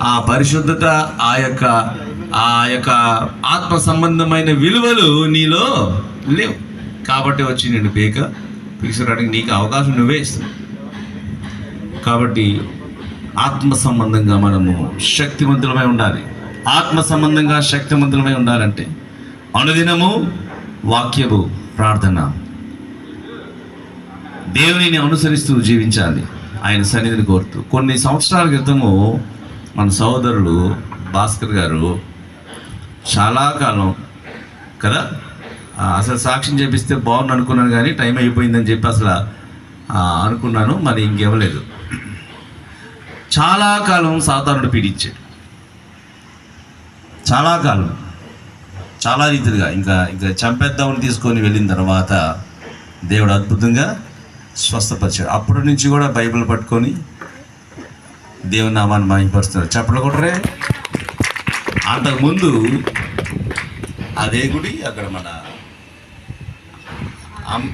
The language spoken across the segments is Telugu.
ఆ పరిశుద్ధత, ఆ యొక్క ఆత్మ సంబంధమైన విలువలు నీలో లేవు. కాబట్టి వచ్చి నేను పిలుచుకోవడానికి నీకు అవకాశం నువ్వే ఇస్తావు. కాబట్టి ఆత్మ సంబంధంగా మనము శక్తివంతులమై ఉండాలి. ఆత్మ సంబంధంగా శక్తివంతులమై ఉండాలంటే అనుదినము వాక్యము, ప్రార్థన, దేవునిని అనుసరిస్తూ జీవించాలి, ఆయన సన్నిధిని కోరుతూ. కొన్ని సంవత్సరాల క్రితము మన సహోదరుడు భాస్కర్ గారు చాలా కాలం కదా అసలు సాక్ష్యం చేపిస్తే బాగుంది అనుకున్నాను, కానీ టైం అయిపోయిందని చెప్పి అసలు అనుకున్నాను. మరి ఇంకేమలేదు. చాలా కాలం సాతానుడు పీడించాడు, చాలా కాలం, చాలా రీతిగా. ఇంకా చంపేద్దామని తీసుకొని వెళ్ళిన తర్వాత దేవుడు అద్భుతంగా స్వస్థపరిచాడు. అప్పటి నుంచి కూడా బైబిల్ పట్టుకొని దేవుని నామాన్ని మహిమపరుస్తున్నారు. చెప్పలు కొట్టరే. అంతకుముందు అదే గుడి అక్కడ మన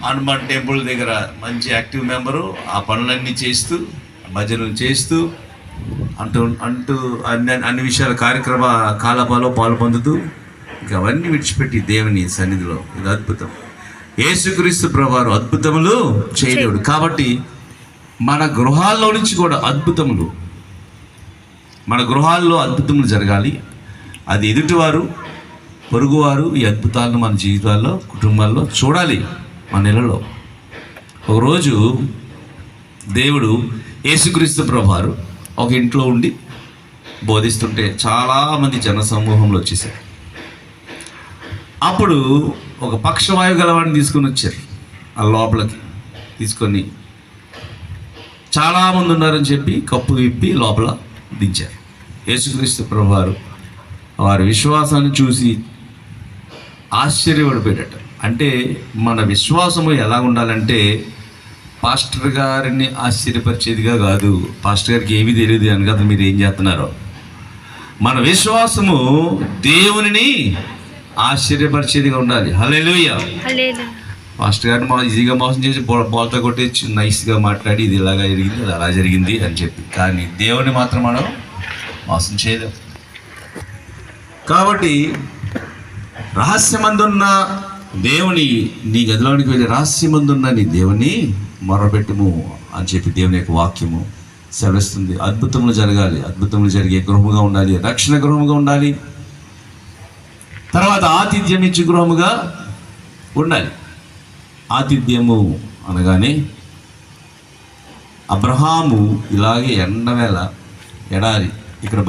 హనుమాన్ టెంపుల్ దగ్గర మంచి యాక్టివ్ మెంబరు, ఆ పనులన్నీ చేస్తూ, భజనలు చేస్తూ, అన్ని విషయాల కాలపాలో పాలు పొందుతూ, ఇంకా అవన్నీ విడిచిపెట్టి దేవుని సన్నిధిలో. ఇది అద్భుతం. యేసుక్రీస్తు ప్రభువారు అద్భుతములు చేయలేడు. కాబట్టి మన గృహాల్లో నుంచి కూడా అద్భుతములు, మన గృహాల్లో అద్భుతములు జరగాలి. అది ఎదుటివారు, పొరుగువారు ఈ అద్భుతాలను మన జీవితాల్లో, కుటుంబాల్లో చూడాలి. మన ఇళ్ళలో ఒకరోజు దేవుడు యేసుక్రీస్తు ప్రభువారు ఒక ఇంట్లో ఉండి బోధిస్తుంటే చాలామంది జన సమూహంలో వచ్చేసారు. అప్పుడు ఒక పక్షవాయువు గలవాడిని తీసుకొని వచ్చారు. ఆ లోపలికి తీసుకొని చాలామంది ఉన్నారని చెప్పి కప్పు విప్పి లోపల దించారు. యేసుక్రీస్తు ప్రభువారు వారి విశ్వాసాన్ని చూసి ఆశ్చర్యపడిపోయాడట. అంటే మన విశ్వాసము ఎలా ఉండాలంటే పాస్టర్ గారిని ఆశ్చర్యపరిచేదిగా కాదు. పాస్టర్ గారికి ఏమీ తెలియదు అని కదా మీరు ఏం చేస్తున్నారో. మన విశ్వాసము దేవునిని ఆశ్చర్యపరిచేదిగా ఉండాలి. హల్లెలూయా. పాస్టర్ గారిని ఈజీగా మోసం చేసి బోల్తా కొట్టేసి నైస్గా మాట్లాడి ఇది ఇలాగా జరిగింది, అది అలా జరిగింది అని చెప్పి. కానీ దేవుని మాత్రం మనం మోసం చేయలేం. కాబట్టి రహస్యమందున్న దేవుని, నీ గదిలోనికి వెళ్ళి రహస్యమందున్న నీ దేవుని మొరపెట్టుము అని చెప్పి దేవుని యొక్క వాక్యము సెలవిస్తుంది. అద్భుతములు జరగాలి, అద్భుతములు జరిగే గృహముగా ఉండాలి, రక్షణ గృహముగా ఉండాలి, తర్వాత ఆతిథ్యం ఇచ్చే గృహముగా ఉండాలి. ఆతిథ్యము అనగానే అబ్రహాము ఇలాగే ఎండవేళ ఎడారి ఇక్కడ